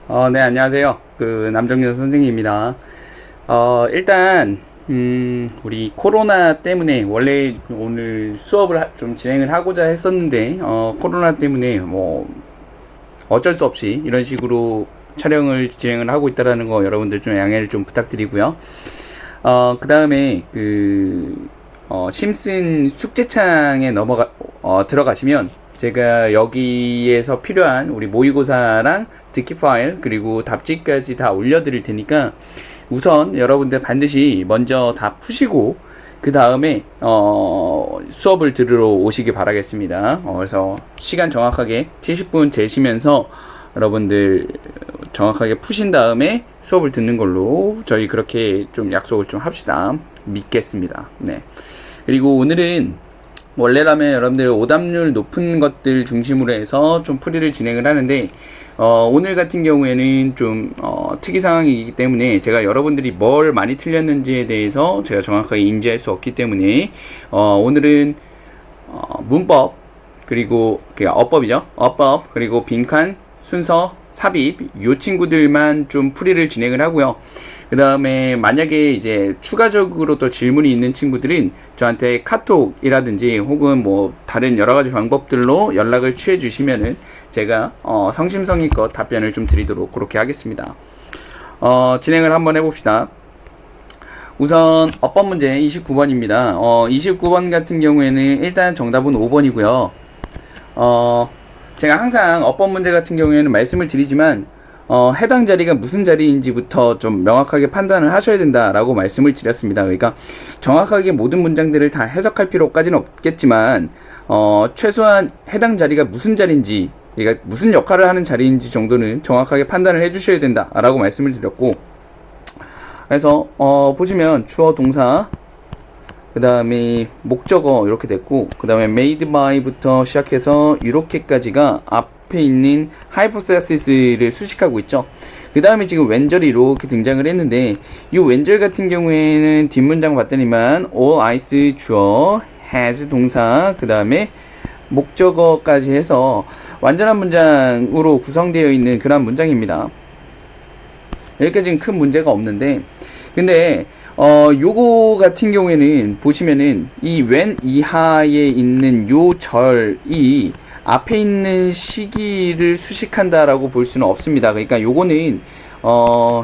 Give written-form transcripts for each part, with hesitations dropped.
네, 안녕하세요. 남정현 선생님입니다. 일단, 우리 코로나 때문에 원래 오늘 수업을 좀 진행을 하고자 했었는데, 코로나 때문에 뭐, 어쩔 수 없이 이런 식으로 촬영을 진행을 하고 있다라는 거 여러분들 좀 양해를 좀 부탁드리고요. 그 다음에 심슨 숙제창에 들어가시면 제가 여기에서 필요한 우리 모의고사랑 듣기 파일 그리고 답지까지 다 올려드릴 테니까 우선 여러분들 반드시 먼저 다 푸시고 그 다음에 수업을 들으러 오시기 바라겠습니다. 그래서 시간 정확하게 70분 재시면서 여러분들 정확하게 푸신 다음에 수업을 듣는 걸로 저희 그렇게 좀 약속을 좀 합시다. 믿겠습니다. 네. 그리고 오늘은 원래라면 여러분들 오답률 높은 것들 중심으로 해서 좀 풀이를 진행을 하는데 오늘 같은 경우에는 좀 특이 상황이기 때문에 제가 여러분들이 뭘 많이 틀렸는지에 대해서 제가 정확하게 인지할 수 없기 때문에 오늘은 문법 그리고 어법이죠. 어법 그리고 빈칸 순서 삽입 요 친구들만 좀 풀이를 진행을 하고요. 그 다음에 만약에 이제 추가적으로 또 질문이 있는 친구들은 저한테 카톡이라든지 혹은 뭐 다른 여러 가지 방법들로 연락을 취해 주시면은 제가 성심성의껏 답변을 좀 드리도록 그렇게 하겠습니다. 진행을 한번 해봅시다. 우선 어법 문제 29번입니다. 29번 같은 경우에는 일단 정답은 5번이고요. 제가 항상 어법 문제 같은 경우에는 말씀을 드리지만 해당 자리가 무슨 자리인지부터 좀 명확하게 판단을 하셔야 된다라고 말씀을 드렸습니다. 그러니까 정확하게 모든 문장들을 다 해석할 필요까지는 없겠지만 최소한 해당 자리가 무슨 자리인지 그러니까 무슨 역할을 하는 자리인지 정도는 정확하게 판단을 해주셔야 된다라고 말씀을 드렸고 그래서 보시면 주어 동사 그 다음에 목적어 이렇게 됐고 그 다음에 made by부터 시작해서 이렇게까지가 앞에 있는 하이포세시스를 수식하고 있죠. 그 다음에 지금 웬절이 이렇게 등장을 했는데 이 웬절 같은 경우에는 뒷문장 봤더니만 all ice 주어 has 동사 그 다음에 목적어까지 해서 완전한 문장으로 구성되어 있는 그런 문장입니다. 여기까지는 큰 문제가 없는데 근데 요거 같은 경우에는 보시면은 이 when 이하에 있는 요 절이 앞에 있는 시기를 수식한다라고 볼 수는 없습니다. 그러니까 요거는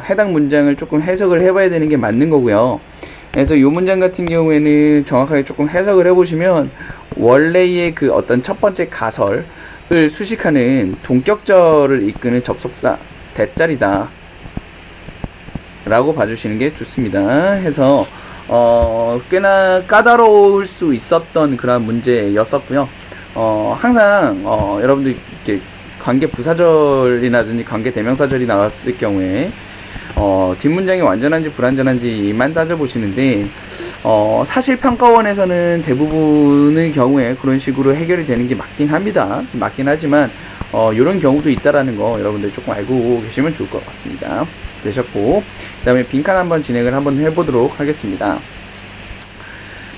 해당 문장을 조금 해석을 해봐야 되는 게 맞는 거고요. 그래서 요 문장 같은 경우에는 정확하게 조금 해석을 해보시면 원래의 그 어떤 첫 번째 가설을 수식하는 동격절을 이끄는 접속사 대자리다 라고 봐주시는 게 좋습니다. 해서 꽤나 까다로울 수 있었던 그런 문제였었고요. 항상 여러분들 이렇게 관계 부사절이라든지 관계 대명사절이 나왔을 경우에 뒷문장이 완전한지 불완전한지만 따져보시는데 사실 평가원에서는 대부분의 경우에 그런 식으로 해결이 되는 게 맞긴 합니다. 맞긴 하지만 이런 경우도 있다라는 거 여러분들 조금 알고 계시면 좋을 것 같습니다. 되셨고 그 다음에 빈칸 한번 진행을 한번 해보도록 하겠습니다.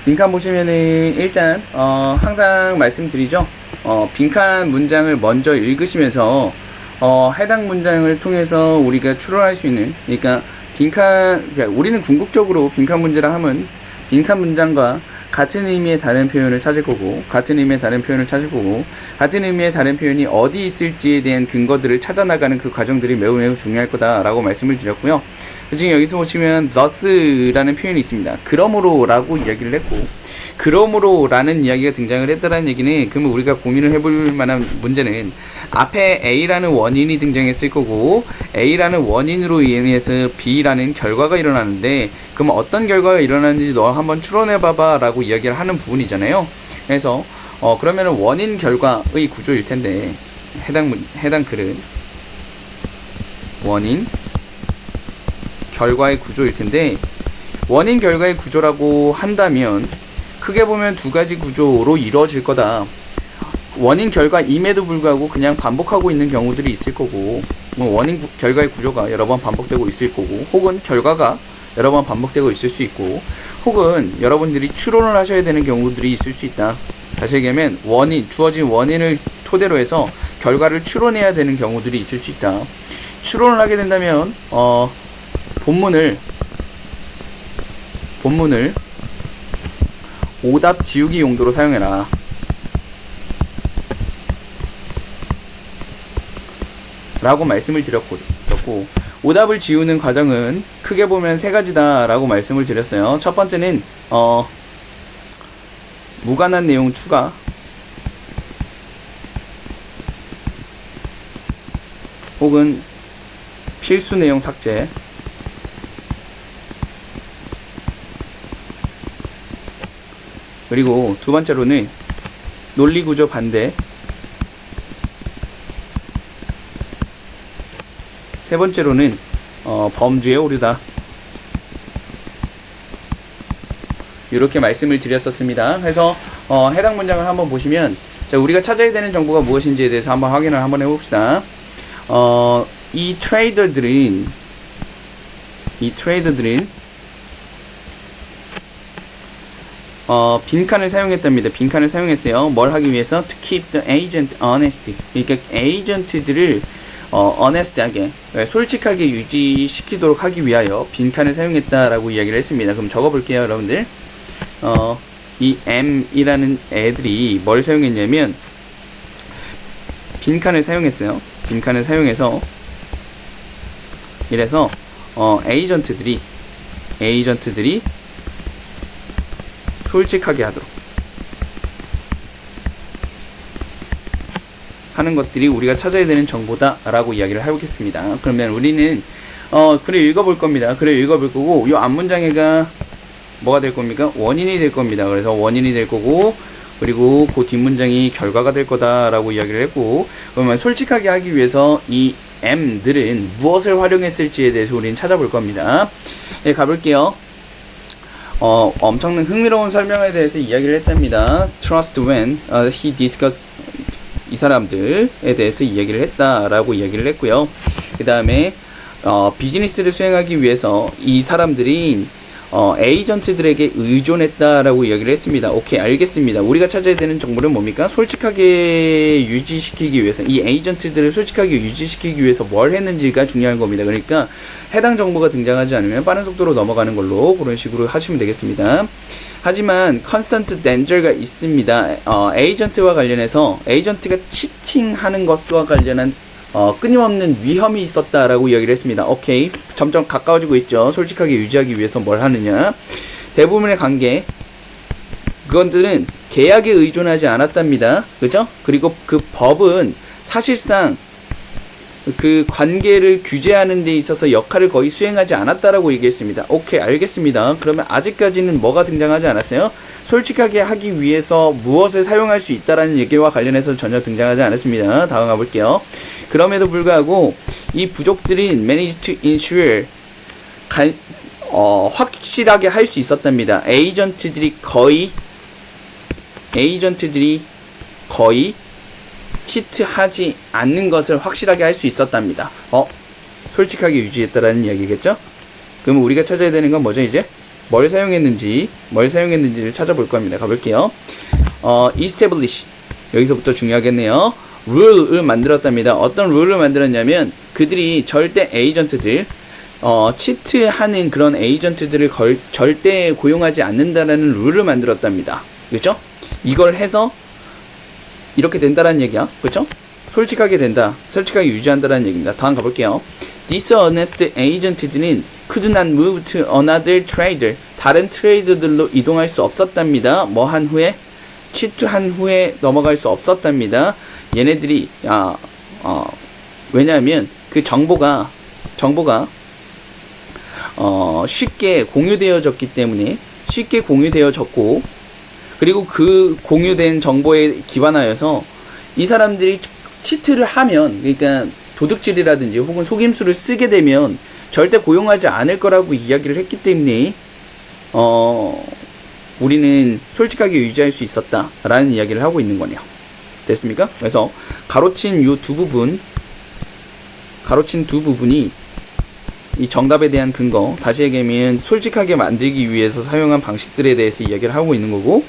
빈칸 보시면은 일단 항상 말씀드리죠. 빈칸 문장을 먼저 읽으시면서 해당 문장을 통해서 우리가 추론할 수 있는 그러니까 그러니까 우리는 궁극적으로 빈칸 문제라 하면 빈칸 문장과 같은 의미의 다른 표현을 찾을 거고 같은 의미의 다른 표현을 찾을 거고 같은 의미의 다른 표현이 어디 있을지에 대한 근거들을 찾아나가는 그 과정들이 매우 중요할 거다라고 말씀을 드렸고요. 지금 여기서 보시면 thus라는 표현이 있습니다. 그러므로 라고 이야기를 했고 그러므로 라는 이야기가 등장을 했다는 얘기는 그러면 우리가 고민을 해볼 만한 문제는 앞에 A라는 원인이 등장했을 거고 A라는 원인으로 인해서 B라는 결과가 일어나는데 그럼 어떤 결과가 일어나는지 너 한번 추론해봐봐 라고 이야기를 하는 부분이잖아요. 그래서 그러면은 원인 결과의 구조일 텐데 해당 글은 원인 결과의 구조일 텐데 원인 결과의 구조라고 한다면 크게 보면 두 가지 구조로 이루어질 거다. 원인 결과임에도 불구하고 그냥 반복하고 있는 경우들이 있을 거고 원인 결과의 구조가 여러 번 반복되고 있을 거고 혹은 결과가 여러 번 반복되고 있을 수 있고 혹은 여러분들이 추론을 하셔야 되는 경우들이 있을 수 있다. 다시 얘기하면 주어진 원인을 토대로 해서 결과를 추론해야 되는 경우들이 있을 수 있다. 추론을 하게 된다면 본문을 오답 지우기 용도로 사용해라 라고 말씀을 드렸었고, 오답을 지우는 과정은 크게 보면 세 가지다 라고 말씀을 드렸어요. 첫 번째는 무관한 내용 추가, 혹은 필수 내용 삭제, 그리고 두 번째로는 논리구조 반대, 세 번째로는 범주에 오르다, 이렇게 말씀을 드렸었습니다. 그래서 해당 문장을 한번 보시면, 자, 우리가 찾아야 되는 정보가 무엇인지에 대해서 한번 확인을 한번 해봅시다. 이 트레이더들은 빈칸을 사용했답니다. 빈칸을 사용했어요. 뭘 하기 위해서? To keep the agent honest. 그러니까 에이전트들을 honest하게, 솔직하게 유지시키도록 하기 위하여 빈칸을 사용했다라고 이야기를 했습니다. 그럼 적어볼게요, 여러분들. 이 M이라는 애들이 뭘 사용했냐면 빈칸을 사용했어요. 빈칸을 사용해서 이래서 에이전트들이 솔직하게 하도록 하는 것들이 우리가 찾아야 되는 정보다 라고 이야기를 해보겠습니다. 그러면 우리는 글을 읽어볼 겁니다. 글을 읽어볼 거고, 이 앞문장애가 뭐가 될 겁니까? 원인이 될 겁니다. 그래서 원인이 될 거고, 그리고 그 뒷문장이 결과가 될 거다라고 이야기를 했고, 그러면 솔직하게 하기 위해서 이 M들은 무엇을 활용했을지에 대해서 우리는 찾아볼 겁니다. 네, 가볼게요. 엄청난 흥미로운 설명에 대해서 이야기를 했답니다. Trust when he discussed, 이 사람들에 대해서 이야기를 했다라고 이야기를 했고요. 그 다음에 비즈니스를 수행하기 위해서 이 사람들이 에이전트들에게 의존했다라고 이야기를 했습니다. 오케이, 알겠습니다. 우리가 찾아야 되는 정보는 뭡니까? 솔직하게 유지시키기 위해서, 이 에이전트들을 솔직하게 유지시키기 위해서 뭘 했는지가 중요한 겁니다. 그러니까 해당 정보가 등장하지 않으면 빠른 속도로 넘어가는 걸로 그런 식으로 하시면 되겠습니다. 하지만 컨스턴트 덴저가 있습니다. 에이전트와 관련해서 에이전트가 치팅하는 것과 관련한 끊임없는 위험이 있었다라고 이야기를 했습니다. 오케이, 점점 가까워지고 있죠. 솔직하게 유지하기 위해서 뭘 하느냐. 대부분의 관계, 그것들은 계약에 의존하지 않았답니다. 그죠? 그리고 그 법은 사실상 그 관계를 규제하는 데 있어서 역할을 거의 수행하지 않았다라고 얘기했습니다. 오케이, 알겠습니다. 그러면 아직까지는 뭐가 등장하지 않았어요? 솔직하게 하기 위해서 무엇을 사용할 수 있다라는 얘기와 관련해서 전혀 등장하지 않았습니다. 다음 가볼게요. 그럼에도 불구하고 이 부족들이 managed to ensure 확실하게 할 수 있었답니다. 에이전트들이 거의 치트하지 않는 것을 확실하게 할 수 있었답니다. 솔직하게 유지했다라는 이야기겠죠? 그럼 우리가 찾아야 되는 건 뭐죠, 이제? 뭘 사용했는지를 찾아볼 겁니다. 가볼게요. establish. 여기서부터 중요하겠네요. 룰을 만들었답니다. 어떤 룰을 만들었냐면, 그들이 절대 에이전트들, 치트하는 그런 에이전트들을 절대 고용하지 않는다라는 룰을 만들었답니다. 그렇죠? 이걸 해서 이렇게 된다라는 얘기야. 그렇죠? 솔직하게 된다. 솔직하게 유지한다라는 얘기입니다. 다음 가볼게요. Dishonest agent들은 could not move to another trader. 다른 트레이더들로 이동할 수 없었답니다. 뭐 한 후에? 치트한 후에 넘어갈 수 없었답니다. 얘네들이 왜냐하면 그 정보가 쉽게 공유되어졌기 때문에, 쉽게 공유되어졌고, 그리고 그 공유된 정보에 기반하여서 이 사람들이 치트를 하면, 그러니까 도둑질이라든지 혹은 속임수를 쓰게 되면 절대 고용하지 않을 거라고 이야기를 했기 때문에 우리는 솔직하게 유지할 수 있었다라는 이야기를 하고 있는 거네요. 됐습니까? 그래서 가로친 두 부분이 이 정답에 대한 근거, 다시 얘기하면 솔직하게 만들기 위해서 사용한 방식들에 대해서 이야기를 하고 있는 거고,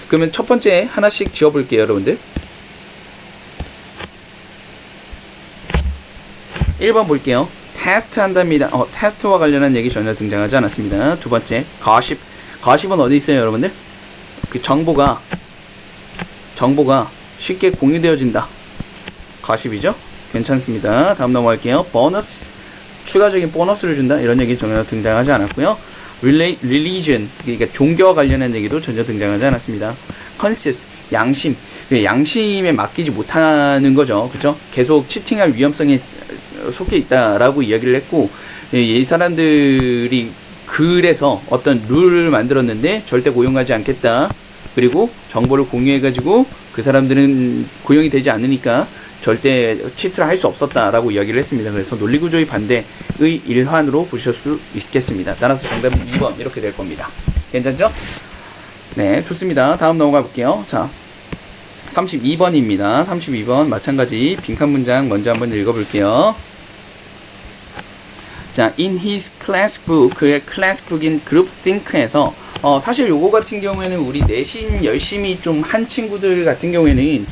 그러면 첫 번째 하나씩 지워볼게요, 여러분들. 1번 볼게요. 테스트 한답니다. 테스트와 관련한 얘기 전혀 등장하지 않았습니다. 두 번째, 거십은 어디 있어요, 여러분들? 그 정보가 쉽게 공유되어진다. 거십이죠? 괜찮습니다. 다음 넘어갈게요. 보너스, 추가적인 보너스를 준다. 이런 얘기 전혀 등장하지 않았고요. religion, 그러니까 종교와 관련한 얘기도 전혀 등장하지 않았습니다. conscience, 양심, 양심에 맡기지 못하는 거죠. 그죠? 계속 치팅할 위험성에 속해 있다라고 이야기를 했고, 이 사람들이 그래서 어떤 룰을 만들었는데 절대 고용하지 않겠다. 그리고 정보를 공유해가지고 그 사람들은 고용이 되지 않으니까 절대 치트를 할 수 없었다라고 이야기를 했습니다. 그래서 논리구조의 반대의 일환으로 보실 수 있겠습니다. 따라서 정답은 2번 이렇게 될 겁니다. 괜찮죠? 네, 좋습니다. 다음 넘어가 볼게요. 자, 32번입니다. 32번 마찬가지 빈칸 문장 먼저 한번 읽어볼게요. 자, in his class book, 그의 클래스 북인 그룹 think에서 사실 요거 같은 경우에는 우리 내신 열심히 좀 한 친구들 같은 경우에는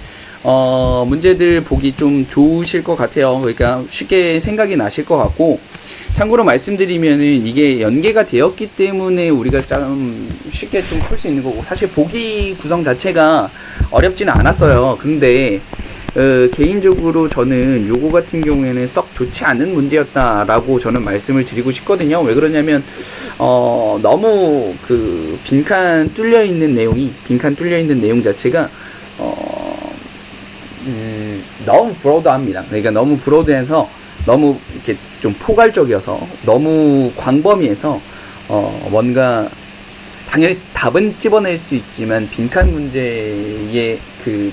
문제들 보기 좀 좋으실 것 같아요. 그러니까 쉽게 생각이 나실 것 같고, 참고로 말씀드리면은 이게 연계가 되었기 때문에 우리가 좀 쉽게 좀 풀 수 있는 거고, 사실 보기 구성 자체가 어렵지는 않았어요. 근데 개인적으로 저는 요거 같은 경우에는 썩 좋지 않은 문제였다라고 저는 말씀을 드리고 싶거든요. 왜 그러냐면 너무 그 빈칸 뚫려 있는 내용 자체가 너무 브로드합니다. 그러니까 너무 브로드해서 너무 이렇게 좀 포괄적이어서 너무 광범위해서 뭔가 당연히 답은 찝어낼 수 있지만 빈칸 문제의 그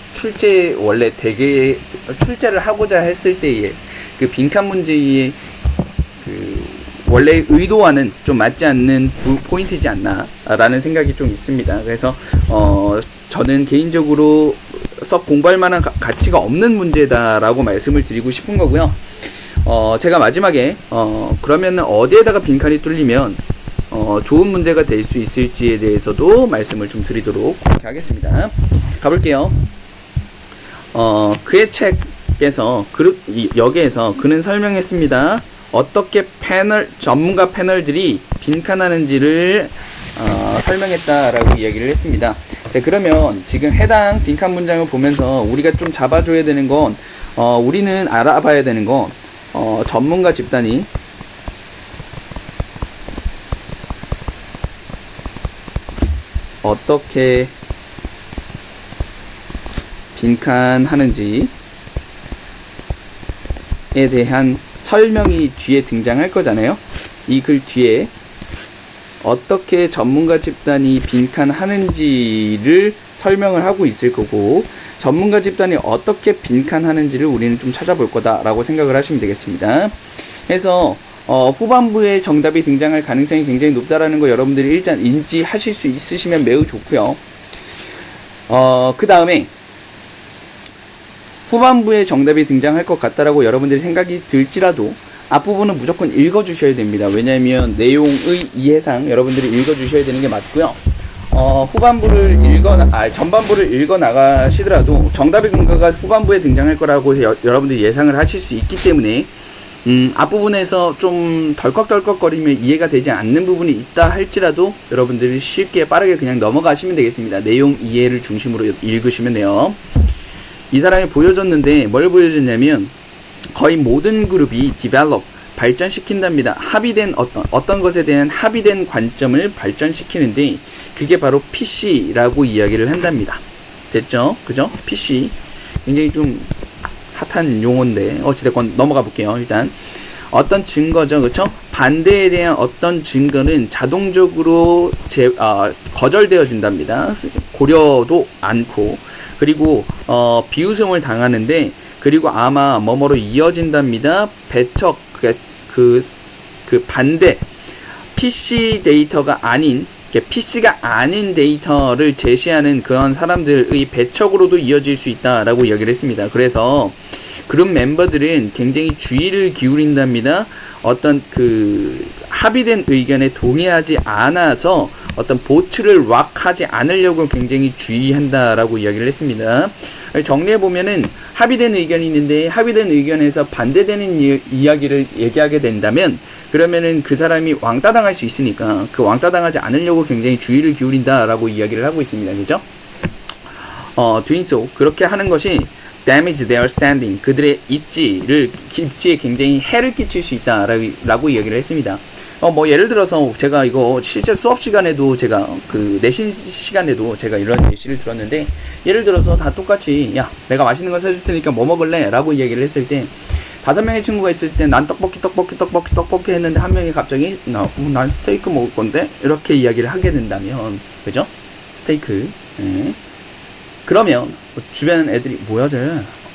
원래 되게 출제를 하고자 했을 때의 그 빈칸 문제의 그 원래 의도와는 좀 맞지 않는 포인트지 않나라는 생각이 좀 있습니다. 그래서 저는 개인적으로 썩 공부할 만한 가치가 없는 문제다라고 말씀을 드리고 싶은 거고요. 제가 마지막에 그러면 어디에다가 빈칸이 뚫리면 좋은 문제가 될 수 있을지에 대해서도 말씀을 좀 드리도록 그렇게 하겠습니다. 가볼게요. 그의 책에서 여기에서 그는 설명했습니다. 어떻게 전문가 패널들이 빈칸하는지를 설명했다라고 이야기를 했습니다. 자, 그러면 지금 해당 빈칸 문장을 보면서 우리가 좀 잡아줘야 되는 건 우리는 알아봐야 되는 건 전문가 집단이 어떻게 빈칸하는지에 대한 설명이 뒤에 등장할 거잖아요. 이 글 뒤에 어떻게 전문가 집단이 빈칸하는지를 설명을 하고 있을 거고, 전문가 집단이 어떻게 빈칸하는지를 우리는 좀 찾아볼 거다라고 생각을 하시면 되겠습니다. 그래서 후반부에 정답이 등장할 가능성이 굉장히 높다라는 거 여러분들이 일단 인지하실 수 있으시면 매우 좋고요. 그 다음에 후반부에 정답이 등장할 것 같다라고 여러분들이 생각이 들지라도 앞부분은 무조건 읽어주셔야 됩니다. 왜냐하면 내용의 이해상 여러분들이 읽어주셔야 되는 게 맞고요. 후반부를 전반부를 읽어 나가시더라도 정답의 근거가 후반부에 등장할 거라고 여러분들이 예상을 하실 수 있기 때문에 앞부분에서 좀 덜컥덜컥거리며 이해가 되지 않는 부분이 있다 할지라도 여러분들이 쉽게 빠르게 그냥 넘어가시면 되겠습니다. 내용 이해를 중심으로 읽으시면 돼요. 이 사람이 보여줬는데 뭘 보여줬냐면 거의 모든 그룹이 develop, 발전시킨답니다. 합의된 어떤 것에 대한 합의된 관점을 발전시키는데 그게 바로 PC라고 이야기를 한답니다. 됐죠? 그죠? PC. 굉장히 좀 핫한 용어인데 어찌됐건 넘어가 볼게요. 일단 어떤 증거죠, 그렇죠? 반대에 대한 어떤 증거는 자동적으로 거절되어진답니다. 고려도 않고. 그리고 비웃음을 당하는데, 그리고 아마 뭐뭐로 이어진답니다. 배척, 그 반대 PC 데이터가 아닌, PC가 아닌 데이터를 제시하는 그런 사람들의 배척으로도 이어질 수 있다라고 이야기를 했습니다. 그래서 그룹 멤버들은 굉장히 주의를 기울인답니다. 어떤 합의된 의견에 동의하지 않아서 어떤 보트를 락하지 않으려고 굉장히 주의한다라고 이야기를 했습니다. 정리해보면은 합의된 의견이 있는데 합의된 의견에서 반대되는 이야기를 얘기하게 된다면 그러면은 그 사람이 왕따 당할 수 있으니까 그 왕따 당하지 않으려고 굉장히 주의를 기울인다라고 이야기를 하고 있습니다. 그죠? doing so 그렇게 하는 것이 damage their standing 그들의 입지에 굉장히 해를 끼칠 수 있다라고 이야기를 했습니다. 뭐 예를 들어서 제가 이거 실제 수업 시간에도 제가 그 내신 시간에도 제가 이런 예시를 들었는데 예를 들어서 다 똑같이 야 내가 맛있는 거 사줄 테니까 뭐 먹을래? 라고 얘기를 했을 때 5명의 친구가 있을 때 난 떡볶이 했는데 한 명이 갑자기 난 스테이크 먹을 건데 이렇게 이야기를 하게 된다면 그죠? 스테이크 그러면 주변 애들이 뭐야 쟤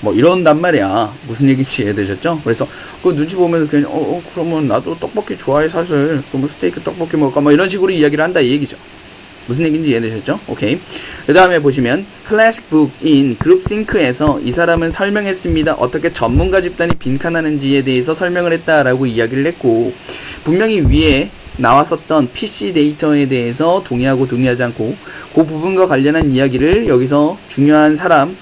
뭐 이런단 말이야. 무슨 얘기인지 이해되셨죠? 그래서 그 눈치 보면서 그냥 그러면 나도 떡볶이 좋아해 사실. 그러면 스테이크 떡볶이 먹을까? 뭐 이런 식으로 이야기를 한다 이 얘기죠. 무슨 얘기인지 이해되셨죠? 오케이. 그 다음에 보시면 클래식 북인 그룹싱크에서 이 사람은 설명했습니다. 어떻게 전문가 집단이 빈칸하는지에 대해서 설명을 했다라고 이야기를 했고 분명히 위에 나왔었던 PC 데이터에 대해서 동의하고 동의하지 않고 그 부분과 관련한 이야기를 여기서 중요한 사람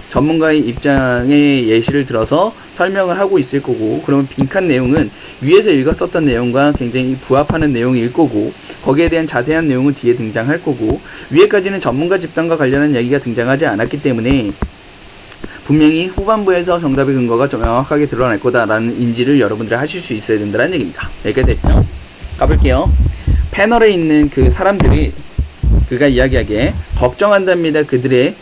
전문가의 입장의 예시를 들어서 설명을 하고 있을 거고 그러면 빈칸 내용은 위에서 읽었었던 내용과 굉장히 부합하는 내용일 거고 거기에 대한 자세한 내용은 뒤에 등장할 거고 위에까지는 전문가 집단과 관련한 이야기가 등장하지 않았기 때문에 분명히 후반부에서 정답의 근거가 좀 명확하게 드러날 거다라는 인지를 여러분들이 하실 수 있어야 된다는 얘기입니다. 여기까지 됐죠? 가볼게요. 패널에 있는 그 사람들이 그가 이야기하기에 걱정한답니다. 그들의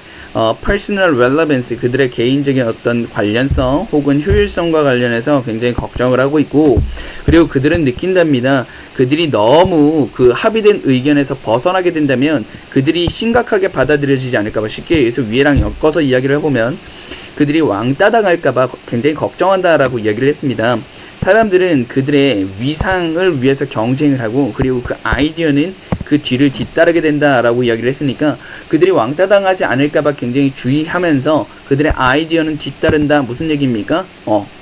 personal relevance 그들의 개인적인 어떤 관련성 혹은 효율성과 관련해서 굉장히 걱정을 하고 있고 그리고 그들은 느낀답니다. 그들이 너무 그 합의된 의견에서 벗어나게 된다면 그들이 심각하게 받아들여지지 않을까봐 쉽게 여기서 위에랑 엮어서 이야기를 해보면 그들이 왕따 당할까봐 굉장히 걱정한다라고 이야기를 했습니다. 사람들은 그들의 위상을 위해서 경쟁을 하고 그리고 그 아이디어는 그 뒤를 뒤따르게 된다라고 이야기를 했으니까 그들이 왕따 당하지 않을까봐 굉장히 주의하면서 그들의 아이디어는 뒤따른다 무슨 얘기입니까?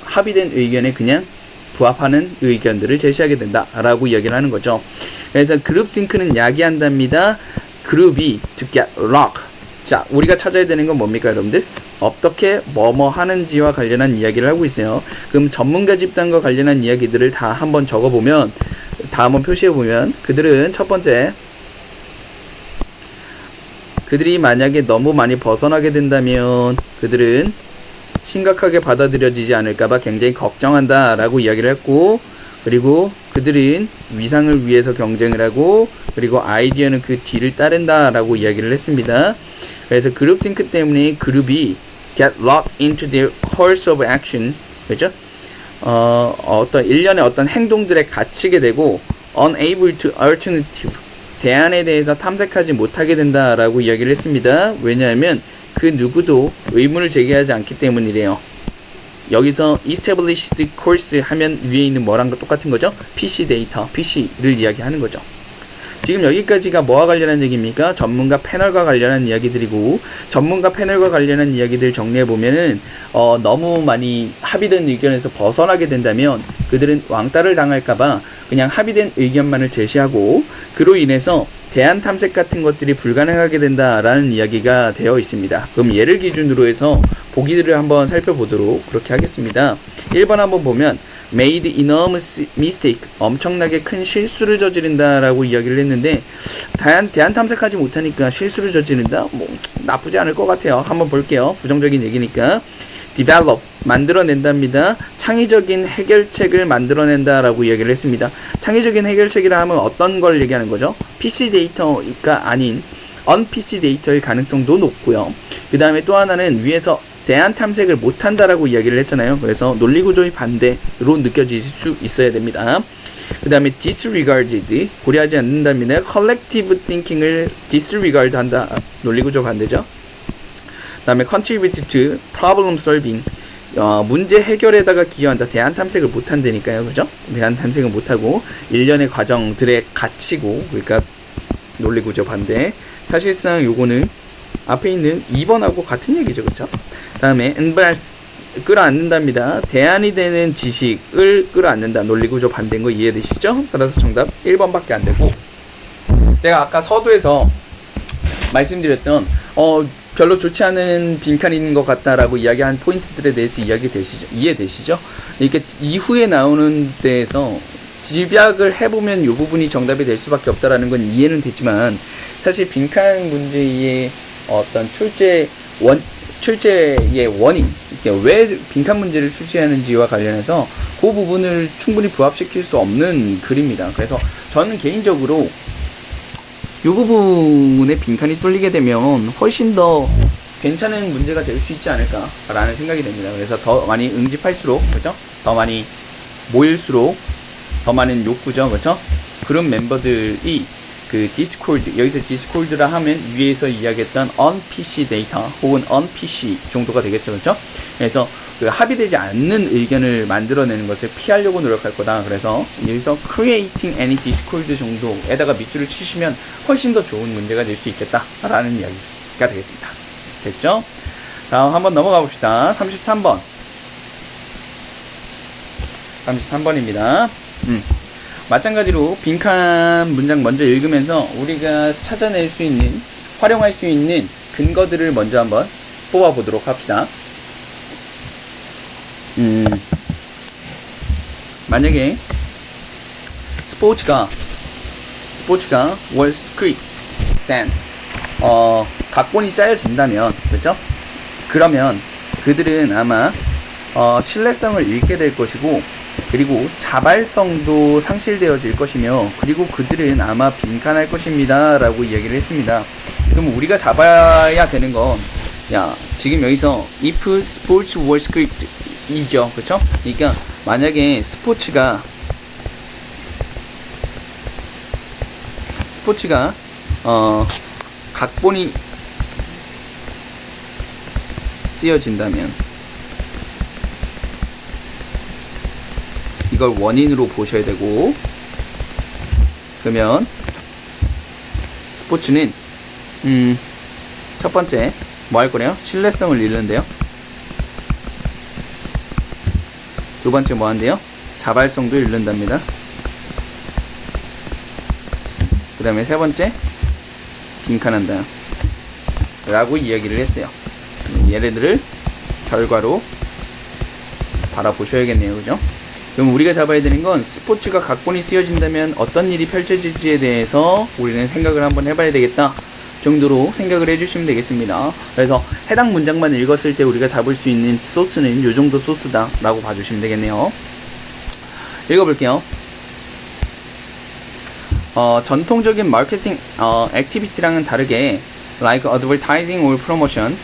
합의된 의견에 그냥 부합하는 의견들을 제시하게 된다라고 이야기를 하는 거죠. 그래서 그룹싱크는 야기한답니다. 그룹이 to get rock. 자, 우리가 찾아야 되는 건 뭡니까, 여러분들? 어떻게 뭐뭐 하는지와 관련한 이야기를 하고 있어요. 그럼 전문가 집단과 관련한 이야기들을 다 한번 적어보면 다 한번 표시해보면 그들은 첫 번째 그들이 만약에 너무 많이 벗어나게 된다면 그들은 심각하게 받아들여지지 않을까봐 굉장히 걱정한다 라고 이야기를 했고 그리고 그들은 위상을 위해서 경쟁을 하고 그리고 아이디어는 그 뒤를 따른다 라고 이야기를 했습니다. 그래서 그룹싱크 때문에 그룹이 get locked into their course of action 그렇죠? 어떤 일련의 어떤 행동들에 갇히게 되고 unable to alternative 대안에 대해서 탐색하지 못하게 된다라고 이야기를 했습니다. 왜냐하면 그 누구도 의문을 제기하지 않기 때문이래요. 여기서 established course 하면 위에 있는 뭐랑 똑같은 거죠? PC 데이터, PC를 이야기하는 거죠. 지금 여기까지가 뭐와 관련한 얘기입니까? 전문가 패널과 관련한 이야기들이고 전문가 패널과 관련한 이야기들 정리해보면은 너무 많이 합의된 의견에서 벗어나게 된다면 그들은 왕따를 당할까봐 그냥 합의된 의견만을 제시하고 그로 인해서 대안 탐색 같은 것들이 불가능하게 된다라는 이야기가 되어 있습니다. 그럼 얘를 기준으로 해서 보기들을 한번 살펴보도록 그렇게 하겠습니다. 1번 한번 보면 made enormous mistake 엄청나게 큰 실수를 저지른다라고 이야기를 했는데 대안 탐색하지 못하니까 실수를 저지른다? 뭐 나쁘지 않을 것 같아요. 한번 볼게요. 부정적인 얘기니까 develop 만들어낸답니다. 창의적인 해결책을 만들어낸다라고 이야기를 했습니다. 창의적인 해결책이라 하면 어떤 걸 얘기하는 거죠? PC 데이터가 아닌 un-PC 데이터의 가능성도 높고요. 그 다음에 또 하나는 위에서 대안 탐색을 못한다라고 이야기를 했잖아요. 그래서 논리구조의 반대로 느껴질 수 있어야 됩니다. 그 다음에 disregarded 고려하지 않는답니다. collective thinking을 disregard 한다. 논리구조 반대죠. 그 다음에 contribute to problem solving 문제 해결에다가 기여한다. 대안 탐색을 못한다니까요. 그죠? 대안 탐색을 못하고 일련의 과정들에 갇히고 그러니까 논리구조 반대. 사실상 요거는 앞에 있는 2번하고 같은 얘기죠. 그죠? 다음에 embrace 끌어안는답니다. 대안이 되는 지식을 끌어안는다. 논리구조 반대인 거 이해되시죠? 따라서 정답 1번밖에 안 되고 제가 아까 서두에서 말씀드렸던 별로 좋지 않은 빈칸인 것 같다라고 이야기한 포인트들에 대해서 이해되시죠? 이렇게 이후에 나오는 데에서 집약을 해보면 이 부분이 정답이 될 수밖에 없다라는 건 이해는 되지만, 사실 빈칸 문제의 어떤 출제의 원인, 왜 빈칸 문제를 출제하는지와 관련해서 그 부분을 충분히 부합시킬 수 없는 글입니다. 그래서 저는 개인적으로 이 부분에 빈칸이 뚫리게 되면 훨씬 더 괜찮은 문제가 될 수 있지 않을까라는 생각이 듭니다. 그래서 더 많이 응집할수록, 그죠? 더 많이 모일수록 더 많은 욕구죠, 그죠? 그런 멤버들이 그 디스코드, 여기서 디스코드라 하면 위에서 이야기했던 on-PC 데이터 혹은 on-PC 정도가 되겠죠, 그죠? 그래서 그 합의되지 않는 의견을 만들어내는 것을 피하려고 노력할 거다. 그래서 여기서 creating any discord 정도에다가 밑줄을 치시면 훨씬 더 좋은 문제가 될 수 있겠다라는 이야기가 되겠습니다. 됐죠? 다음 한번 넘어가 봅시다. 33번. 33번입니다. 마찬가지로 빈칸 문장 먼저 읽으면서 우리가 찾아낼 수 있는, 활용할 수 있는 근거들을 먼저 한번 뽑아보도록 합시다. 만약에 스포츠가 was scripted, 각본이 짜여진다면, 그렇죠? 그러면 그들은 아마 신뢰성을 잃게 될 것이고, 그리고 자발성도 상실되어질 것이며, 그리고 그들은 아마 빈칸할 것입니다 라고 이야기를 했습니다. 그럼 우리가 잡아야 되는 건, 지금 여기서 if sports were scripted 이죠, 그쵸? 그러니까 만약에 스포츠가 각본이 쓰여진다면 이걸 원인으로 보셔야 되고, 그러면 스포츠는 첫 번째 뭐 할 거래요? 신뢰성을 잃는데요. 두 번째 뭐 한대요? 자발성도 잃는답니다. 그 다음에 세 번째 빈칸한다 라고 이야기를 했어요. 얘네들을 결과로 바라보셔야겠네요, 그죠? 그럼 우리가 잡아야 되는 건 스포츠가 각본이 쓰여진다면 어떤 일이 펼쳐질지에 대해서 우리는 생각을 한번 해봐야 되겠다 정도로 생각을 해주시면 되겠습니다. 그래서 해당 문장만 읽었을 때 우리가 잡을 수 있는 소스는 요 정도 소스다 라고 봐주시면 되겠네요. 읽어볼게요. 전통적인 마케팅 액티비티랑은 다르게 like advertising or promotion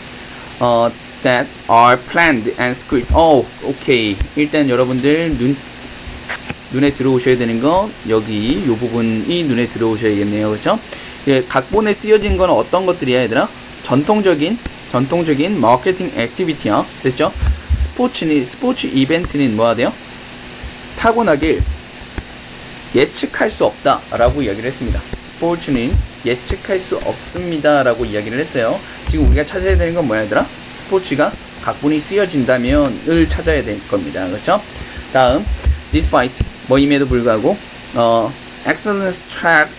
that are planned and scripted. 오케이. 일단 여러분들 눈에 들어오셔야 되는 건 여기 요 부분이 눈에 들어오셔야겠네요, 그렇죠? 예, 각본에 쓰여진 건 어떤 것들이야, 얘들아? 전통적인 마케팅 액티비티야. 됐죠? 스포츠 이벤트는 뭐가 돼요? 타고나길 예측할 수 없다 라고 이야기를 했습니다. 스포츠는 예측할 수 없습니다 라고 이야기를 했어요. 지금 우리가 찾아야 되는 건 뭐야, 얘들아? 스포츠가 각본이 쓰여진다면을 찾아야 될 겁니다. 그렇죠? 다음 despite 뭐임에도 불구하고 excellent track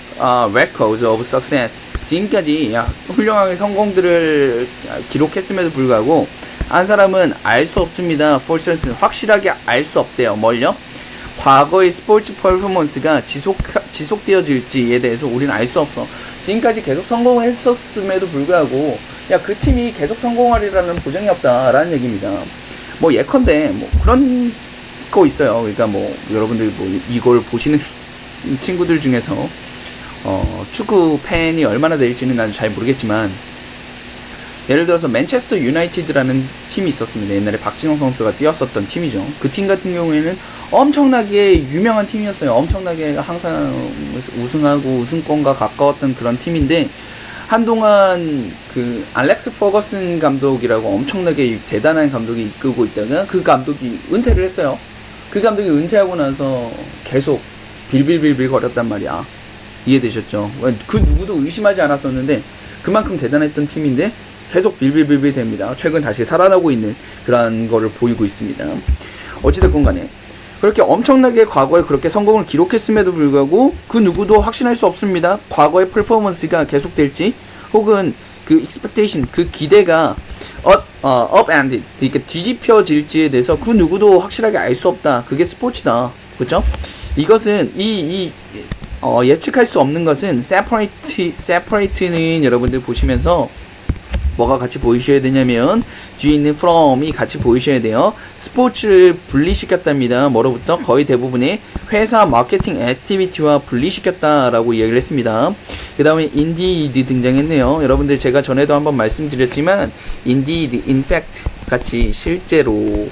records of success. 지금까지 훌륭하게 성공들을 기록했음에도 불구하고 한 사람은 알 수 없습니다. for certain, 확실하게 알 수 없대요. 뭘요? 과거의 스포츠 퍼포먼스가 지속되어질지에 대해서 우리는 알 수 없어. 지금까지 계속 성공을 했었음에도 불구하고 그 팀이 계속 성공하리라는 보장이 없다라는 얘기입니다. 뭐 예컨대 뭐 그런 거 있어요. 그러니까 뭐 여러분들 뭐 이걸 보시는 친구들 중에서 축구 팬이 얼마나 될지는 난 잘 모르겠지만, 예를 들어서 맨체스터 유나이티드라는 팀이 있었습니다. 옛날에 박진영 선수가 뛰었었던 팀이죠. 그 팀 같은 경우에는 엄청나게 유명한 팀이었어요. 엄청나게 항상 우승하고 우승권과 가까웠던 그런 팀인데, 한동안 그 알렉스 퍼거슨 감독이라고 엄청나게 대단한 감독이 이끌고 있다가 그 감독이 은퇴를 했어요. 그 감독이 은퇴하고 나서 계속 빌빌빌빌 거렸단 말이야. 이해되셨죠? 그 누구도 의심하지 않았었는데 그만큼 대단했던 팀인데 계속 빌빌빌빌 됩니다. 최근 다시 살아나고 있는 그런 거를 보이고 있습니다. 어찌됐건 간에 그렇게 엄청나게 과거에 그렇게 성공을 기록했음에도 불구하고 그 누구도 확신할 수 없습니다. 과거의 퍼포먼스가 계속될지 혹은 그 expectation, 그 기대가 upended, 그러니까 뒤집혀질지에 대해서 그 누구도 확실하게 알 수 없다. 그게 스포츠다. 그렇죠? 이것은 예측할 수 없는 것은 separate는 여러분들 보시면서 뭐가 같이 보이셔야 되냐면 뒤에 있는 from이 같이 보이셔야 돼요. 스포츠를 분리시켰답니다. 뭐로부터? 거의 대부분의 회사 마케팅 액티비티와 분리시켰다라고 이야기를 했습니다. 그 다음에 indeed 등장했네요. 여러분들 제가 전에도 한번 말씀드렸지만 indeed, in fact 같이 실제로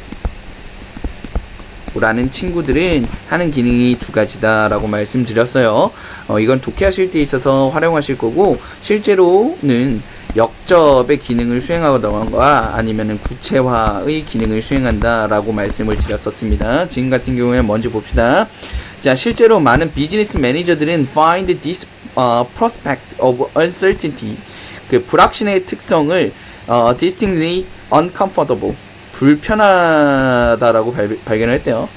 라는 친구들은 하는 기능이 두 가지다 라고 말씀드렸어요. 이건 독해하실 때 있어서 활용하실 거고, 실제로는 역접의 기능을 수행하거나 아니면은 구체화의 기능을 수행한다 라고 말씀을 드렸었습니다. 지금 같은 경우에는 먼저 봅시다. 자, 실제로 많은 비즈니스 매니저들은 find this prospect of uncertainty, 그 불확신의 특성을 distinctly uncomfortable, 불편하다라고 발견을 했대요.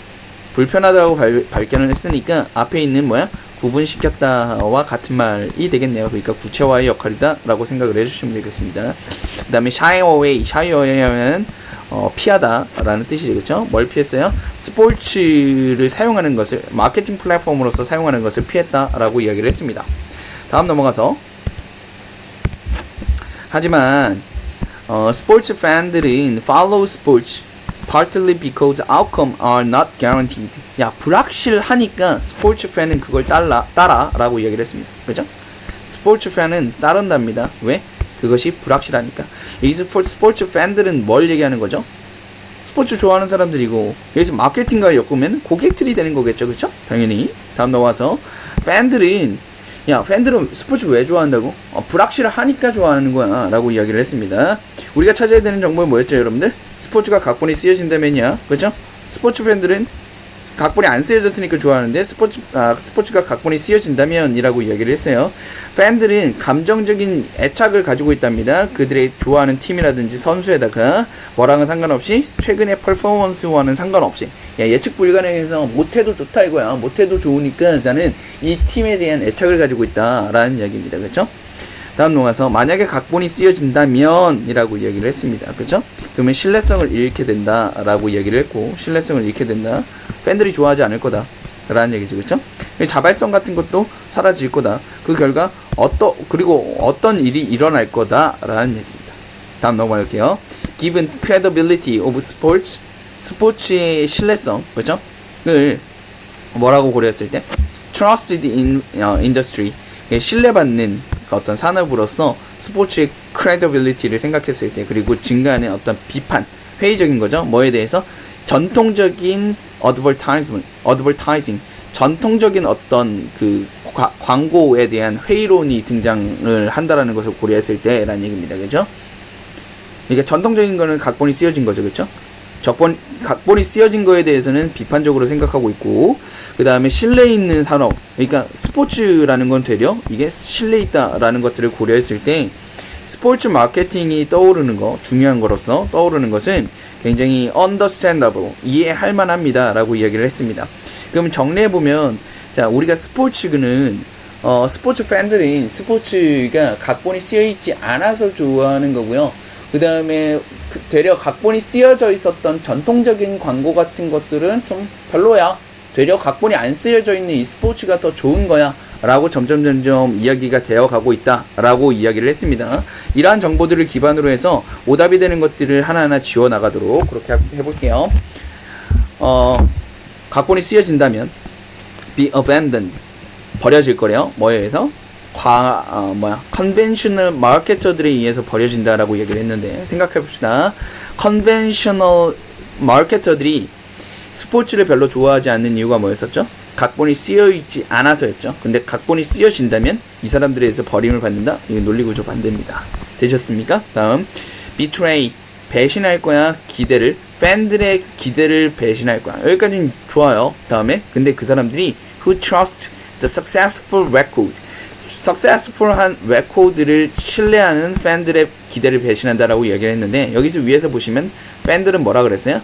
불편하다고 발견을 했으니까 앞에 있는 구분시켰다와 같은 말이 되겠네요. 그러니까 구체화의 역할이다 라고 생각을 해주시면 되겠습니다. 그 다음에 shy away 하면 피하다 라는 뜻이 되겠죠. 뭘 피했어요? 스포츠를 사용하는 것을, 마케팅 플랫폼으로서 사용하는 것을 피했다 라고 이야기를 했습니다. 다음 넘어가서, 하지만 스포츠 팬들은 follow sports partly because outcome are not guaranteed. 야, 불확실하니까 스포츠 팬은 그걸 따라라고 이야기를 했습니다. 그죠? 스포츠 팬은 따른답니다. 왜? 그것이 불확실하니까. 여기서 스포츠 팬들은 뭘 얘기하는 거죠? 스포츠 좋아하는 사람들이고, 여기서 마케팅과 엮으면 고객들이 되는 거겠죠. 그죠? 당연히. 다음 넘어와서, 팬들은 스포츠 왜 좋아한다고? 불확실하니까 좋아하는 거야 라고 이야기를 했습니다. 우리가 찾아야 되는 정보는 뭐였죠, 여러분들? 스포츠가 각본이 쓰여진다면이야. 그죠? 스포츠 팬들은 각본이 안 쓰여졌으니까 좋아하는데, 스포츠가 각본이 쓰여진다면 이라고 이야기를 했어요. 팬들은 감정적인 애착을 가지고 있답니다. 그들의 좋아하는 팀이라든지 선수에다가 뭐랑은 상관없이, 최근의 퍼포먼스와는 상관없이, 예측 불가능해서 못해도 좋다 이거야. 못해도 좋으니까 나는 이 팀에 대한 애착을 가지고 있다라는 이야기입니다. 그렇죠? 다음 넘어가서, 만약에 각본이 쓰여진다면 이라고 이야기를 했습니다. 그렇죠? 그러면 신뢰성을 잃게 된다 라고 이야기를 했고, 신뢰성을 잃게 된다, 팬들이 좋아하지 않을 거다 라는 얘기죠. 그렇죠? 자발성 같은 것도 사라질 거다. 그 결과 그리고 어떤 일이 일어날 거다 라는 얘기입니다. 다음 넘어갈게요. Given credibility of sports, 스포츠의 신뢰성, 그렇죠? 을 뭐라고 고려했을 때, trusted in industry, 신뢰받는 어떤 산업으로서 스포츠의 credibility를 생각했을 때, 그리고 증가하는 어떤 비판, 회의적인 거죠. 뭐에 대해서? 전통적인 advertising, 전통적인 어떤 그 광고에 대한 회의론이 등장을 한다라는 것을 고려했을 때라는 얘기입니다. 그죠? 그러니까 전통적인 거는 각본이 쓰여진 거죠. 그렇죠? 각본이 쓰여진 거에 대해서는 비판적으로 생각하고 있고, 그 다음에 신뢰 있는 산업, 그러니까 스포츠라는 건 되려 이게 신뢰 있다라는 것들을 고려했을 때, 스포츠 마케팅이 떠오르는 거, 중요한 거로서 떠오르는 것은 굉장히 understandable, 이해할 만합니다 라고 이야기를 했습니다. 그럼 정리해보면, 자, 우리가 스포츠는 스포츠 팬들이 스포츠가 각본이 쓰여있지 않아서 좋아하는 거고요. 그 다음에 되려 각본이 쓰여져 있었던 전통적인 광고 같은 것들은 좀 별로야. 되려 각본이 안 쓰여져 있는 이 스포츠가 더 좋은 거야 라고 점점 이야기가 되어 가고 있다 라고 이야기를 했습니다. 이러한 정보들을 기반으로 해서 오답이 되는 것들을 하나하나 지워 나가도록 그렇게 해볼게요. 각본이 쓰여진다면 be abandoned, 버려질 거래요. 뭐에 의해서? conventional 마케터들에 의해서 버려진다라고 얘기를 했는데, 생각해봅시다. conventional 마케터들이 스포츠를 별로 좋아하지 않는 이유가 뭐였었죠? 각본이 쓰여있지 않아서였죠. 근데 각본이 쓰여진다면 이 사람들에 의해서 버림을 받는다? 이게 논리구조 반대입니다. 되셨습니까? 다음, betray, 배신할 거야. 기대를, 팬들의 기대를 배신할 거야. 여기까지는 좋아요. 다음에, 근데 그 사람들이 who trust the successful record, successful한 레코드를 신뢰하는 팬들의 기대를 배신한다라고 이야기를 했는데, 여기서 위에서 보시면 팬들은 뭐라 그랬어요?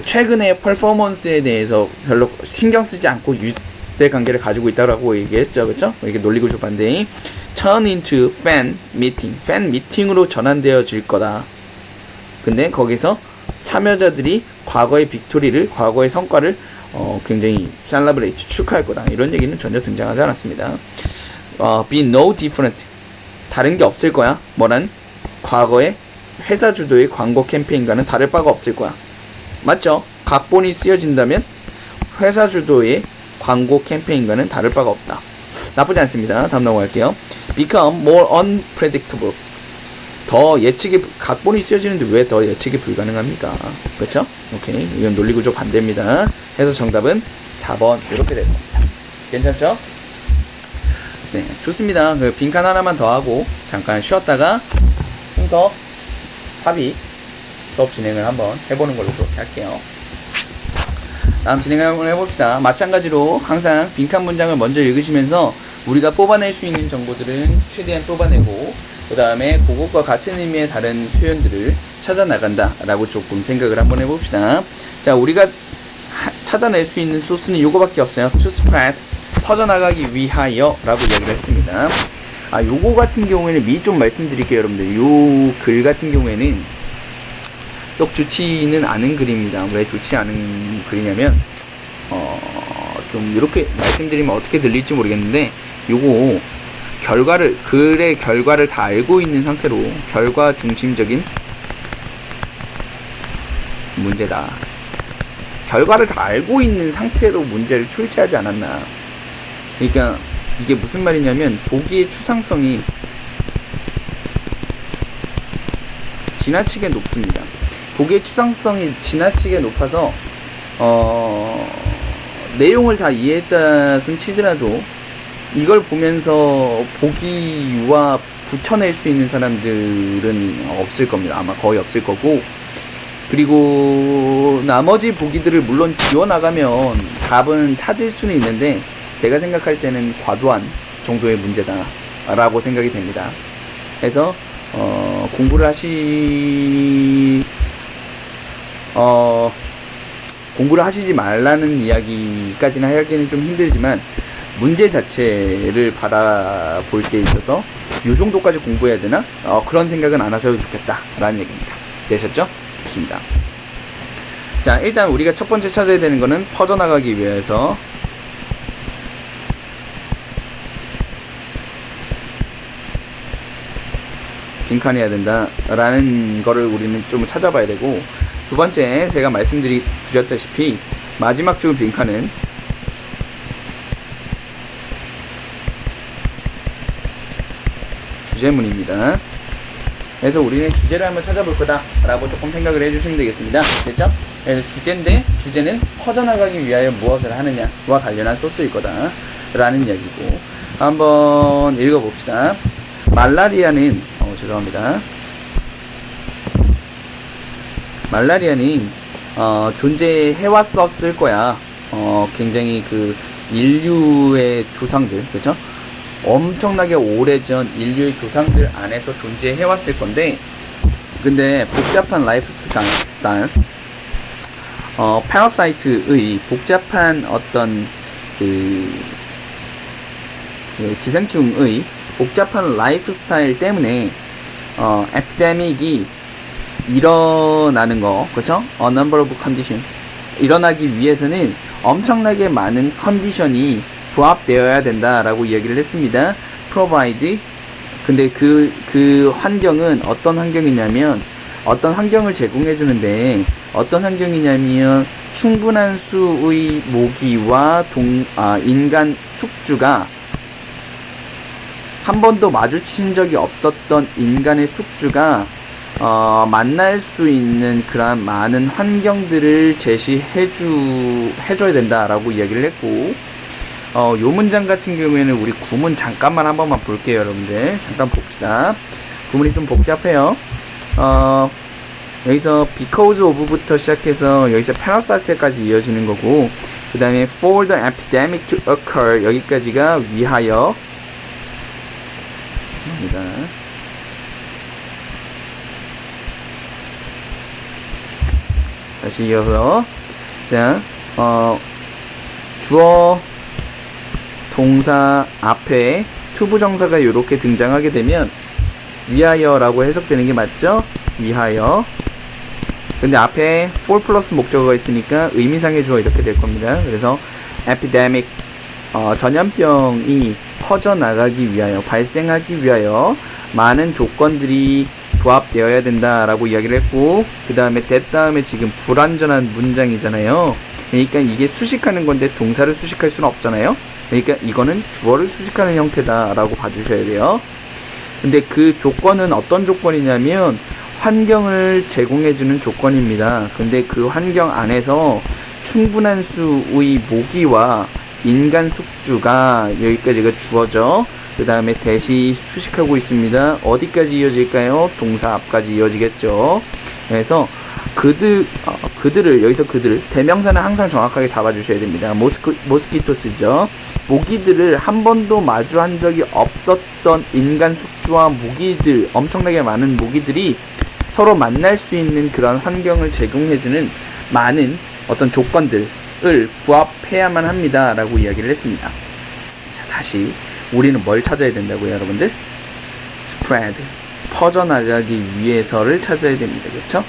최근의 퍼포먼스에 대해서 별로 신경 쓰지 않고 유대 관계를 가지고 있다라고 얘기했죠. 그렇죠? 이게 논리구조 반대인 turn into fan meeting. fan meeting으로 전환되어질 거다. 근데 거기서 참여자들이 과거의 빅토리를, 과거의 성과를 굉장히 셀러브레이트, 축하할 거다. 이런 얘기는 전혀 등장하지 않았습니다. be no different. 다른 게 없을 거야. 뭐란? 과거의 회사 주도의 광고 캠페인과는 다를 바가 없을 거야. 맞죠? 각본이 쓰여진다면 회사 주도의 광고 캠페인과는 다를 바가 없다. 나쁘지 않습니다. 다음 넘어갈게요. become more unpredictable. 더 예측이, 각본이 쓰여지는데 왜 더 예측이 불가능합니까? 그렇죠? 오케이. 이건 논리구조 반대입니다. 해서 정답은 4번 이렇게 될 겁니다. 괜찮죠? 네, 좋습니다. 그 빈칸 하나만 더 하고 잠깐 쉬었다가 순서 삽입 수업 진행을 한번 해보는 걸로 그렇게 할게요. 다음 진행을 한번 해봅시다. 마찬가지로 항상 빈칸 문장을 먼저 읽으시면서 우리가 뽑아낼 수 있는 정보들은 최대한 뽑아내고, 그 다음에 그것과 같은 의미의 다른 표현들을 찾아 나간다 라고 조금 생각을 한번 해봅시다. 자, 우리가 찾아낼 수 있는 소스는 요거밖에 없어요. to spread, 퍼져나가기 위하여 라고 이야기를 했습니다. 요거 같은 경우에는 미리 좀 말씀드릴게요. 여러분들, 요 글 같은 경우에는 썩 좋지는 않은 글입니다. 왜 좋지 않은 글이냐면 좀 이렇게 말씀드리면 어떻게 들릴지 모르겠는데, 요거 글의 결과를 다 알고 있는 상태로 결과 중심적인 문제다. 결과를 다 알고 있는 상태로 문제를 출제하지 않았나. 그러니까 이게 무슨 말이냐면, 보기의 추상성이 지나치게 높습니다. 보기의 추상성이 지나치게 높아서 내용을 다 이해했다 순 치더라도 이걸 보면서 보기와 붙여낼 수 있는 사람들은 없을 겁니다. 아마 거의 없을 거고, 그리고 나머지 보기들을 물론 지워나가면 답은 찾을 수는 있는데, 제가 생각할 때는 과도한 정도의 문제다 라고 생각이 됩니다. 그래서 공부를 하시지 말라는 이야기까지는 하기는 좀 힘들지만, 문제 자체를 바라볼 때 있어서 이 정도까지 공부해야 되나? 그런 생각은 안 하셔도 좋겠다 라는 얘기입니다. 되셨죠? 좋습니다. 자, 일단 우리가 첫 번째 찾아야 되는 거는 퍼져나가기 위해서 빈칸해야 된다 라는 거를 우리는 좀 찾아봐야 되고, 두 번째 제가 말씀드렸다시피 마지막 줄 빈칸은 주제문입니다. 그래서 우리는 주제를 한번 찾아볼 거다 라고 조금 생각을 해주시면 되겠습니다. 됐죠? 그래서 주제는 퍼져나가기 위하여 무엇을 하느냐와 관련한 소스일 거다 라는 이야기고, 한번 읽어봅시다. 말라리아는 존재해왔었을 거야. 굉장히 그 인류의 조상들, 그쵸? 엄청나게 오래전 인류의 조상들 안에서 존재해왔을 건데, 근데 복잡한 라이프 스타일, 파라사이트의 복잡한 어떤 기생충의 복잡한 라이프 스타일 때문에 에피데믹이 일어나는 거, 그쵸? A number of condition. 일어나기 위해서는 엄청나게 많은 컨디션이 부합되어야 된다라고 이야기를 했습니다. provide. 근데 그 환경은 어떤 환경이냐면, 어떤 환경을 제공해 주는데, 어떤 환경이냐면 충분한 수의 모기와 인간 숙주가 한 번도 마주친 적이 없었던 인간의 숙주가 만날 수 있는 그러한 많은 환경들을 제시해줘야 된다라고 이야기를 했고, 요 문장 같은 경우에는 우리 구문 잠깐만 한 번만 볼게요. 여러분들 잠깐 봅시다. 구문이 좀 복잡해요. 여기서 because of부터 시작해서 여기서 parasite까지 이어지는 거고, 그 다음에 for the epidemic to occur 여기까지가 위하여, 죄송합니다. 다시 이어서, 자, 주어 동사 앞에 투부정사가 이렇게 등장하게 되면 위하여라고 해석되는 게 맞죠? 위하여. 근데 앞에 for 플러스 목적어가 있으니까 의미상의 주어 이렇게 될 겁니다. 그래서 epidemic, 전염병이 퍼져나가기 위하여, 발생하기 위하여 많은 조건들이 부합되어야 된다라고 이야기를 했고, 그 다음에 that 다음에 지금 불완전한 문장이잖아요. 그러니까 이게 수식하는 건데 동사를 수식할 수는 없잖아요. 그러니까 이거는 주어를 수식하는 형태다라고 봐주셔야 돼요. 근데 그 조건은 어떤 조건이냐면 환경을 제공해주는 조건입니다. 근데 그 환경 안에서 충분한 수의 모기와 인간 숙주가, 여기까지가 주어죠. 그 다음에 대시 수식하고 있습니다. 어디까지 이어질까요? 동사 앞까지 이어지겠죠. 그래서 그들을, 여기서 그들을, 대명사는 항상 정확하게 잡아주셔야 됩니다. 모스키토스죠. 모기들을 한 번도 마주한 적이 없었던 인간 숙주와 모기들, 엄청나게 많은 모기들이 서로 만날 수 있는 그런 환경을 제공해주는 많은 어떤 조건들을 부합해야만 합니다 라고 이야기를 했습니다. 자, 다시 우리는 뭘 찾아야 된다고요, 여러분들? spread, 퍼져나가기 위해서를 찾아야 됩니다. 그쵸?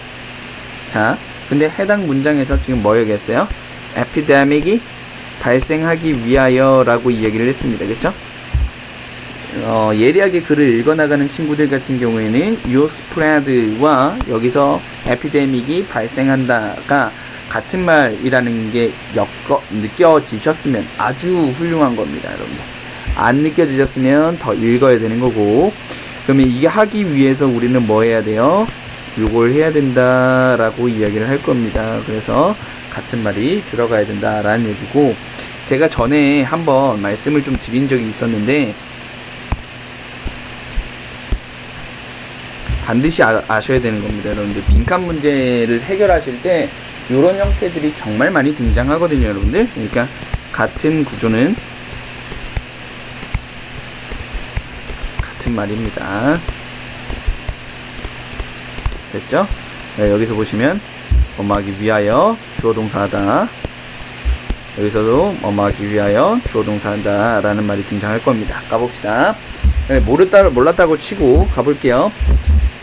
자, 근데 해당 문장에서 지금 뭐 얘기했어요? epidemic이 발생하기 위하여 라고 이야기를 했습니다. 그쵸? 예리하게 글을 읽어나가는 친구들 같은 경우에는 요 spread와 여기서 epidemic이 발생한다가 같은 말이라는 게 느껴지셨으면 아주 훌륭한 겁니다, 여러분들. 안 느껴지셨으면 더 읽어야 되는 거고, 그러면 이게 하기 위해서 우리는 뭐 해야 돼요? 요걸 해야 된다라고 이야기를 할 겁니다. 그래서 같은 말이 들어가야 된다라는 얘기고, 제가 전에 한번 말씀을 좀 드린 적이 있었는데 반드시 아셔야 되는 겁니다. 여러분들 빈칸 문제를 해결하실 때 이런 형태들이 정말 많이 등장하거든요, 여러분들. 그러니까 같은 구조는 같은 말입니다. 됐죠? 네, 여기서 보시면 뭐뭐하기 위하여 주어 동사하다, 여기서도 뭐뭐하기 위하여 주어 동사한다 라는 말이 등장할 겁니다. 가봅시다. 네, 몰랐다고 치고 가볼게요.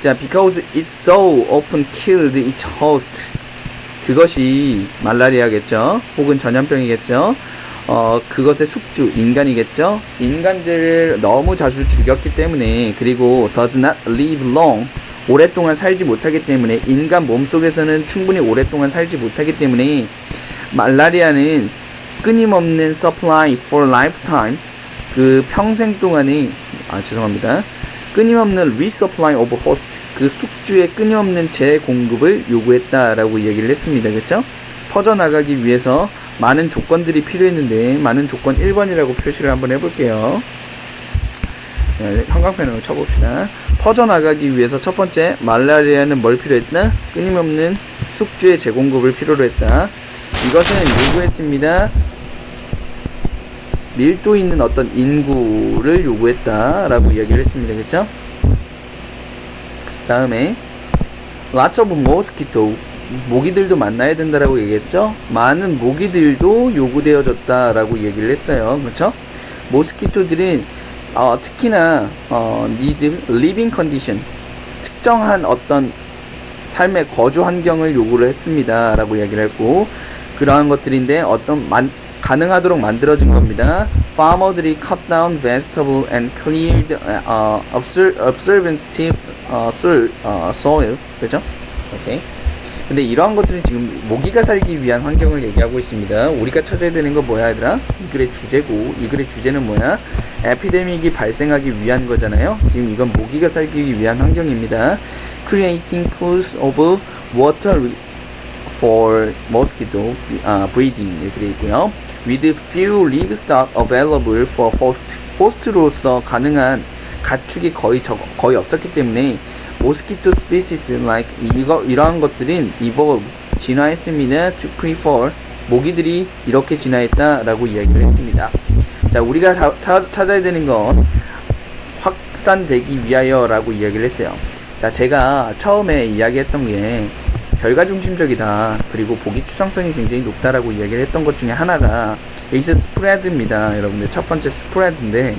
자, because it so often killed its host. 그것이 말라리아겠죠, 혹은 전염병이겠죠. 그것의 숙주, 인간이겠죠. 인간들을 너무 자주 죽였기 때문에, 그리고 does not live long, 오랫동안 살지 못하기 때문에, 인간 몸속에서는 충분히 오랫동안 살지 못하기 때문에 말라리아는 끊임없는 supply for lifetime, 그 평생 동안에, 끊임없는 resupply of host, 그 숙주의 끊임없는 재공급을 요구했다라고 얘기를 했습니다. 그렇죠? 퍼져나가기 위해서 많은 조건들이 필요했는데, 많은 조건 1번이라고 표시를 한번 해볼게요. 네, 형광펜으로 쳐봅시다. 퍼져나가기 위해서 첫 번째, 말라리아는 뭘 필요했다? 끊임없는 숙주의 재공급을 필요로 했다. 이것은 요구했습니다. 밀도 있는 어떤 인구를 요구했다라고 이야기를 했습니다. 그렇죠? 다음에 lots of mosquito, 모기들도 만나야 된다라고 얘기했죠. 많은 모기들도 요구되어졌다라고 얘기를 했어요. 그렇죠? 모스키토들은 특히나 need living condition, 특정한 어떤 삶의 거주 환경을 요구를 했습니다 라고 얘기를 했고, 그러한 것들인데 가능하도록 만들어진 겁니다. farmer들이 cut down vegetable and cleared observative soil. 그죠? 오케이. 근데 이러한 것들은 지금 모기가 살기 위한 환경을 얘기하고 있습니다. 우리가 찾아야 되는 거 뭐야, 얘들아? 이 글의 주제고, 이 글의 주제는 뭐야? 에피데믹이 발생하기 위한 거잖아요. 지금 이건 모기가 살기 위한 환경입니다. creating pools of water for mosquito breeding 이렇게 되어 있고요. with few livestock available for host, 호스트로서 가능한 가축이 거의 없었기 때문에 mosquito species like 이러한 것들은 evolve, 진화했습니다. to prefer, 모기들이 이렇게 진화했다라고 이야기를 했습니다. 자, 우리가 찾아야 되는 건 확산되기 위하여라고 이야기를 했어요. 자, 제가 처음에 이야기했던 게 결과중심적이다, 그리고 보기 추상성이 굉장히 높다라고 이야기를 했던 것 중에 하나가 여기서 스프레드입니다. 여러분들 첫 번째 스프레드인데,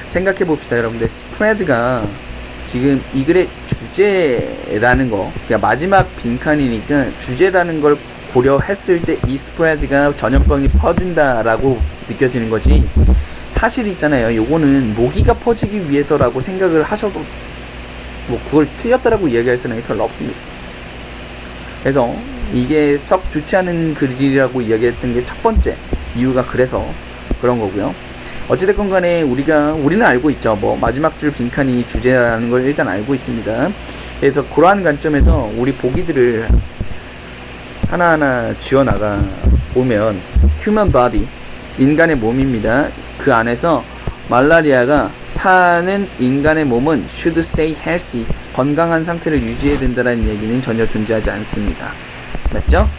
생각해 봅시다, 여러분들. 스프레드가 지금 이 글의 주제라는 거, 그러니까 마지막 빈칸이니까 주제라는 걸 고려했을 때 이 스프레드가 전염병이 퍼진다라고 느껴지는 거지. 사실 있잖아요. 요거는 모기가 퍼지기 위해서라고 생각을 하셔도 뭐 그걸 틀렸다라고 이야기할 사람이 별로 없습니다. 그래서 이게 썩 좋지 않은 글이라고 이야기했던 게 첫 번째 이유가 그래서 그런 거고요. 어찌됐건 간에 우리는 알고 있죠. 뭐 마지막 줄 빈칸이 주제라는 걸 일단 알고 있습니다. 그래서 그러한 관점에서 우리 보기들을 하나하나 쥐어나가 보면 human body, 인간의 몸입니다. 그 안에서 말라리아가 사는 인간의 몸은 should stay healthy, 건강한 상태를 유지해야 된다는 얘기는 전혀 존재하지 않습니다. 맞죠?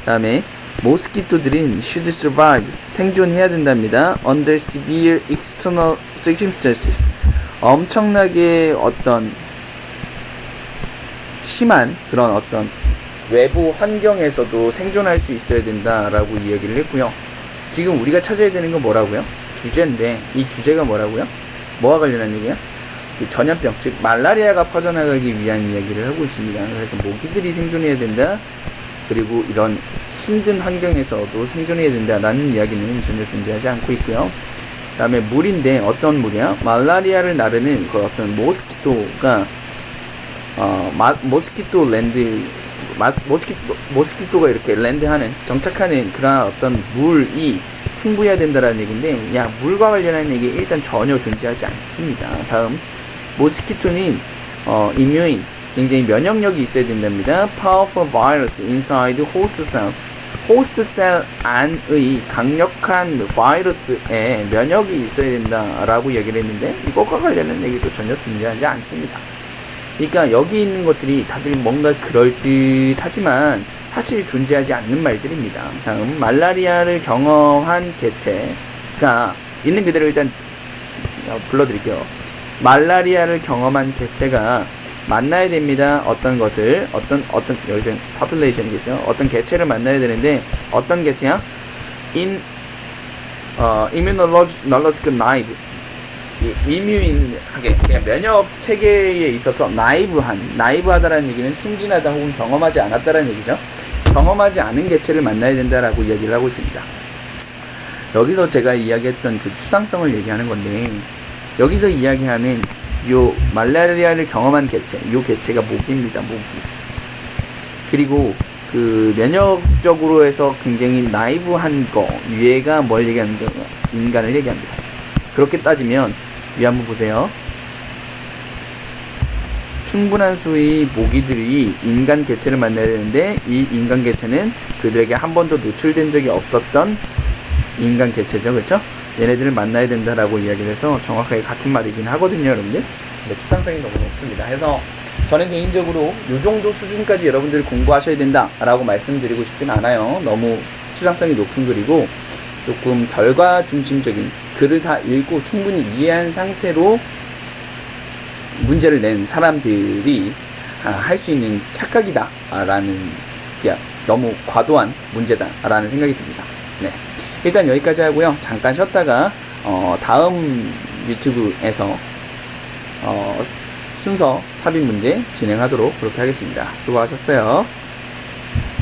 다음에 모스키토들은 should survive, 생존해야 된답니다. under severe external circumstances, 엄청나게 어떤 심한 그런 어떤 외부 환경에서도 생존할 수 있어야 된다라고 이야기를 했고요. 지금 우리가 찾아야 되는 건 뭐라고요? 주제인데 이 주제가 뭐라고요? 뭐와 관련한 얘기야? 그 전염병, 즉 말라리아가 퍼져나가기 위한 이야기를 하고 있습니다. 그래서 모기들이 생존해야 된다. 그리고 이런 힘든 환경에서도 생존해야 된다라는 이야기는 전혀 존재하지 않고 있고요. 그 다음에 물인데 어떤 물이야? 말라리아를 나르는 그 어떤 모스키토가 모스키토 랜드, 모스키토가 이렇게 랜드하는, 정착하는 그런 어떤 물이 풍부해야 된다라는 얘기인데, 야, 물과 관련한 얘기 일단 전혀 존재하지 않습니다. 다음, 모스키토는 이뮤인, 굉장히 면역력이 있어야 된답니다. Powerful virus inside host cell, 호스트 셀 안의 강력한 바이러스에 면역이 있어야 된다라고 얘기를 했는데, 이것과 관련한 얘기도 전혀 존재하지 않습니다. 그러니까 여기 있는 것들이 다들 뭔가 그럴듯하지만 사실 존재하지 않는 말들입니다. 다음, 말라리아를 경험한 개체가 있는 그대로 일단 불러드릴게요. 말라리아를 경험한 개체가 만나야 됩니다. 어떤 것을, 어떤 여기서 population이겠죠. 어떤 개체를 만나야 되는데 어떤 개체야? immunological naive, 이뮤인하게, 그냥 면역 체계에 있어서 나이브하다라는 얘기는 순진하다 혹은 경험하지 않았다라는 얘기죠. 경험하지 않은 개체를 만나야 된다라고 이야기를 하고 있습니다. 여기서 제가 이야기했던 그 추상성을 얘기하는 건데, 여기서 이야기하는 요 말라리아를 경험한 개체, 요 개체가 모기입니다. 모기. 그리고 그 면역적으로 해서 굉장히 나이브한 거, 얘가 뭘 얘기합니까? 인간을 얘기합니다. 그렇게 따지면 위 한번 보세요. 충분한 수의 모기들이 인간 개체를 만나야 되는데, 이 인간 개체는 그들에게 한 번도 노출된 적이 없었던 인간 개체죠. 그렇죠? 얘네들을 만나야 된다라고 이야기를 해서 정확하게 같은 말이긴 하거든요, 여러분들. 근데 추상성이 너무 높습니다. 그래서 저는 개인적으로 이 정도 수준까지 여러분들이 공부하셔야 된다라고 말씀드리고 싶진 않아요. 너무 추상성이 높은 글이고 조금 결과 중심적인, 글을 다 읽고 충분히 이해한 상태로 문제를 낸 사람들이 할 수 있는 착각이다 라는, 너무 과도한 문제다 라는 생각이 듭니다. 네, 일단 여기까지 하고요. 잠깐 쉬었다가 다음 유튜브에서 순서 삽입 문제 진행하도록 그렇게 하겠습니다. 수고하셨어요.